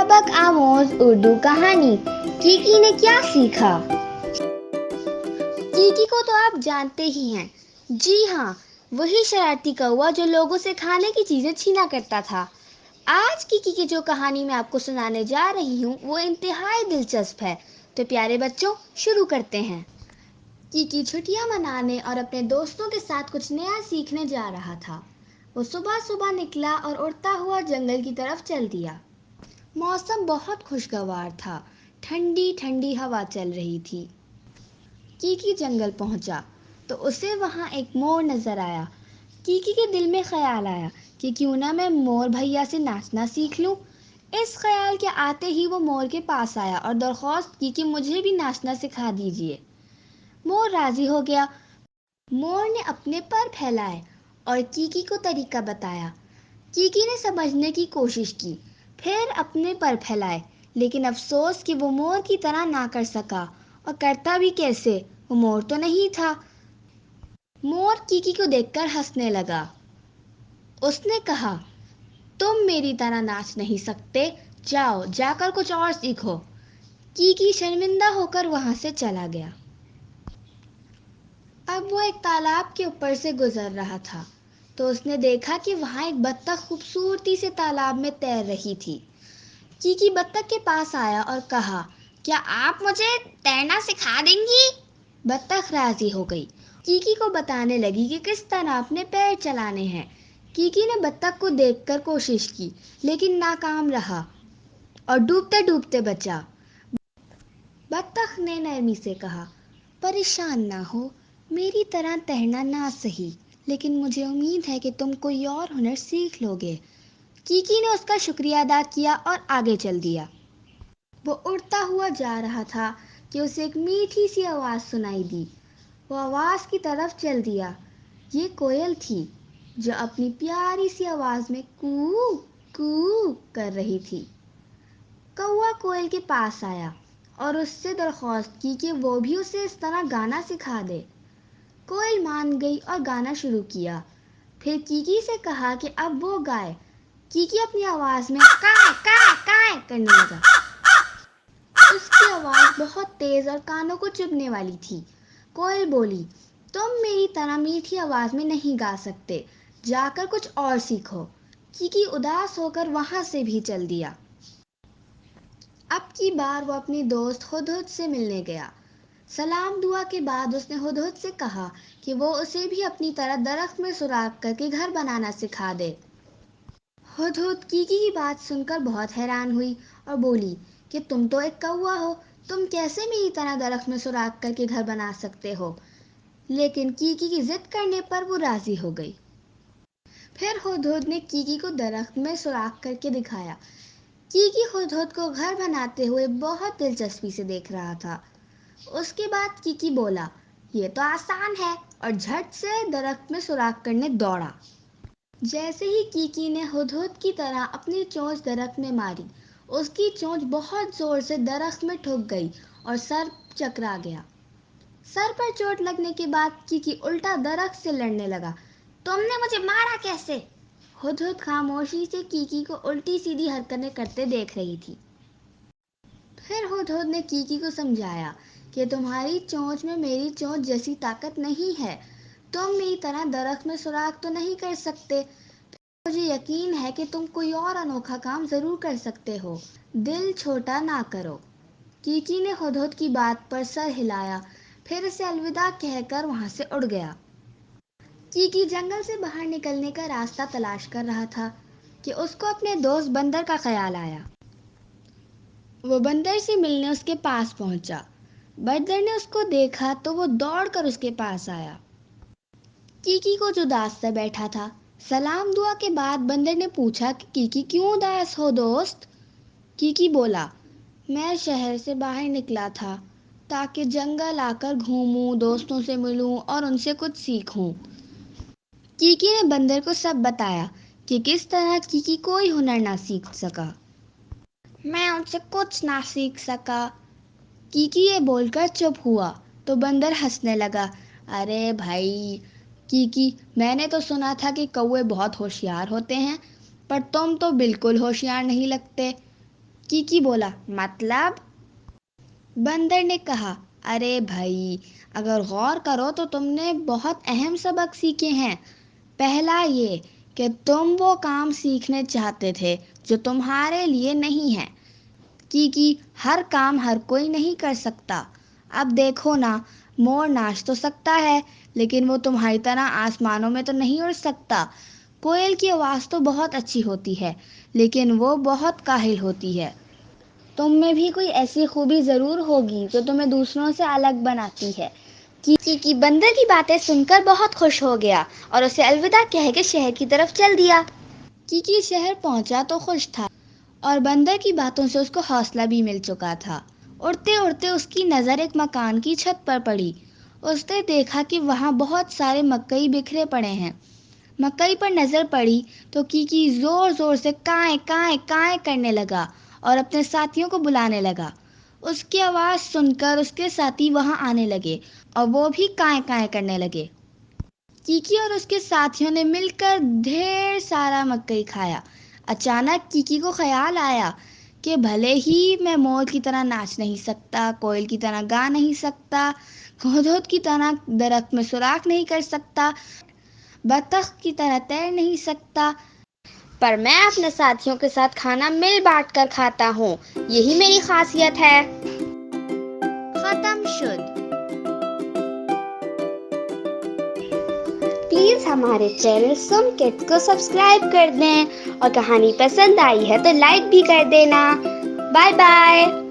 सबक आमोज उर्दू कहानी कीकी ने क्या सीखा। कीकी को तो आप जानते ही हैं। जी हाँ, वही शरारती कौवा जो लोगों से खाने की चीजें छीना करता था। आज कीकी की जो कहानी मैं आपको सुनाने जा रही हूँ वो इंतहाई दिलचस्प है। तो प्यारे बच्चों, शुरू करते हैं। कीकी छुट्टियां मनाने और अपने दोस्तों के साथ कुछ नया सीखने जा रहा था। वो सुबह सुबह निकला और उड़ता हुआ जंगल की तरफ चल दिया। मौसम बहुत खुशगवार था। ठंडी ठंडी हवा चल रही थी। कीकी जंगल पहुंचा तो उसे वहां एक मोर नजर आया। कीकी के दिल में ख्याल आया कि क्यों ना मैं मोर भैया से नाचना सीख लूं। इस ख्याल के आते ही वो मोर के पास आया और दरख्वास्त की कि मुझे भी नाचना सिखा दीजिए। मोर राजी हो गया। मोर ने अपने पर फैलाए और कीकी को तरीका बताया। कीकी ने समझने की कोशिश की, फिर अपने पर फैलाए, लेकिन अफसोस कि वो मोर की तरह ना कर सका। और करता भी कैसे, वो मोर तो नहीं था। मोर कीकी को देखकर हंसने लगा। उसने कहा, तुम मेरी तरह नाच नहीं सकते, जाओ जाकर कुछ और सीखो। कीकी शर्मिंदा होकर वहां से चला गया। अब वो एक तालाब के ऊपर से गुजर रहा था तो उसने देखा कि वहां एक बत्तख खूबसूरती से तालाब में तैर रही थी। कीकी बत्तख के पास आया और कहा, क्या आप मुझे तैरना सिखा देंगी? बत्तख राजी हो गई। कीकी को बताने लगी कि किस तरह अपने पैर चलाने हैं। कीकी ने बत्तख को देखकर कोशिश की, लेकिन नाकाम रहा और डूबते डूबते बचा। बत्तख ने नरमी से कहा, परेशान ना हो, मेरी तरह तैरना ना सही, लेकिन मुझे उम्मीद है कि तुम कोई और हुनर सीख लोगे। कीकी ने उसका शुक्रिया अदा किया और आगे चल दिया। वो उड़ता हुआ जा रहा था कि उसे एक मीठी सी आवाज़ सुनाई दी। वो आवाज़ की तरफ चल दिया। ये कोयल थी जो अपनी प्यारी सी आवाज़ में कू कू कर रही थी। कौवा कोयल के पास आया और उससे दरख्वास्त की कि वो भी उसे इस तरह गाना सिखा दे। कोयल मान गई और गाना शुरू किया। फिर कीकी से कहा कि अब वो गाए। कीकी अपनी आवाज़ में काय करने लगा। उसकी आवाज़ बहुत तेज़ और कानों को चुभने वाली थी। कोयल बोली, तुम मेरी तरह मीठी आवाज़ में नहीं गा सकते, जाकर कुछ और सीखो। कीकी उदास होकर वहां से भी चल दिया। अब की बार वो अपनी दोस्त हुदहुद से मिलने गया। सलाम दुआ के बाद उसने हुदहुद से कहा कि वो उसे भी अपनी तरह दरख्त में सुराख करके घर बनाना सिखा दे। हुदहुद कीकी की बात सुनकर बहुत हैरान हुई और बोली कि तुम तो एक कौवा हो, तुम कैसे मेरी तरह दरख्त में सुराख करके घर बना सकते हो? लेकिन कीकी की जिद करने पर वो राजी हो गई। फिर हुदहुद ने कीकी को दरख्त में सुराख करके दिखाया। कीकी हुदहुद को घर बनाते हुए बहुत दिलचस्पी से देख रहा था। उसके बाद कीकी बोला, ये तो आसान है, और झट से दरख्त में सुराख करने दौड़ा। जैसे ही कीकी ने हुदहुद की तरह अपनी चोंच दरख्त में मारी, उसकी चोंच बहुत जोर से दरख्त में ठुक गई और सर चकरा गया। सर पर चोट लगने के बाद कीकी उल्टा दरख्त से लड़ने लगा। तुमने मुझे मारा कैसे? हुदहुद खामोशी से कीकी को उल्टी सीधी हरकतें करते देख रही थी। फिर हुदहुद ने कीकी को समझाया कि तुम्हारी चोंच में मेरी चोंच जैसी ताकत नहीं है। तुम मेरी तरह दरख्त में सुराख तो नहीं कर सकते। मुझे यकीन है कि तुम कोई और अनोखा काम जरूर कर सकते हो। दिल छोटा ना करो। कीकी ने हुदहुद की बात पर सर हिलाया, फिर उसे अलविदा कहकर वहां से उड़ गया। कीकी जंगल से बाहर निकलने का रास्ता तलाश कर रहा था कि उसको अपने दोस्त बंदर का ख्याल आया। वो बंदर से मिलने उसके पास पहुंचा। बंदर ने उसको देखा तो वो दौड़कर उसके पास आया। कीकी को जो उदास सा बैठा था। सलाम दुआ के बाद बंदर ने पूछा कि कीकी क्यों उदास हो दोस्त? कीकी बोला, मैं शहर से बाहर निकला था ताकि जंगल आकर घूमूं, दोस्तों से मिलूं और उनसे कुछ सीखूं। कीकी ने बंदर को सब बताया कि किस तरह कीकी कोई हुनर ना सीख सका। मैं उनसे कुछ ना सीख सका। कीकी ये बोलकर चुप हुआ तो बंदर हंसने लगा। अरे भाई कीकी, मैंने तो सुना था कि कौवे बहुत होशियार होते हैं, पर तुम तो बिल्कुल होशियार नहीं लगते। कीकी बोला, मतलब? बंदर ने कहा, अरे भाई, अगर गौर करो तो तुमने बहुत अहम सबक सीखे हैं। पहला ये कि तुम वो काम सीखने चाहते थे जो तुम्हारे लिए नहीं है, कि हर काम हर कोई नहीं कर सकता। अब देखो ना, मोर नाच तो सकता है, लेकिन वो तुम्हारी तरह आसमानों में तो नहीं उड़ सकता। कोयल की आवाज़ तो बहुत अच्छी होती है, लेकिन वो बहुत काहिल होती है। तुम में भी कोई ऐसी खूबी ज़रूर होगी जो तुम्हें दूसरों से अलग बनाती है। की बंदर की बातें सुनकर बहुत खुश हो गया और उसे अलविदा कह के शहर की तरफ चल दिया। की शहर पहुंचा तो खुश था और बंदर की बातों से उसको हौसला भी मिल चुका था। उड़ते उड़ते उसकी नज़र एक मकान की छत पर पड़ी। उसने देखा कि वहाँ बहुत सारे मकई बिखरे पड़े हैं। मकई पर नज़र पड़ी तो की ज़ोर ज़ोर से काएं काएं काएं करने लगा और अपने साथियों को बुलाने लगा। उसकी आवाज़ सुनकर उसके साथी वहाँ आने लगे और वो भी काएं काएं करने लगे। कीकी और उसके साथियों ने मिलकर ढेर सारा मकई खाया। अचानक कीकी को ख्याल आया कि भले ही मैं मोर की तरह नाच नहीं सकता, कोयल की तरह गा नहीं सकता, हुदहुद की तरह दरख्त में सुराख नहीं कर सकता, बतख की तरह तैर नहीं सकता, पर मैं अपने साथियों के साथ खाना मिल बांट कर खाता हूँ। यही मेरी खासियत है। खत्म शुद। प्लीज हमारे चैनल सुन किड्स को सब्सक्राइब कर दें और कहानी पसंद आई है तो लाइक भी कर देना। Bye bye.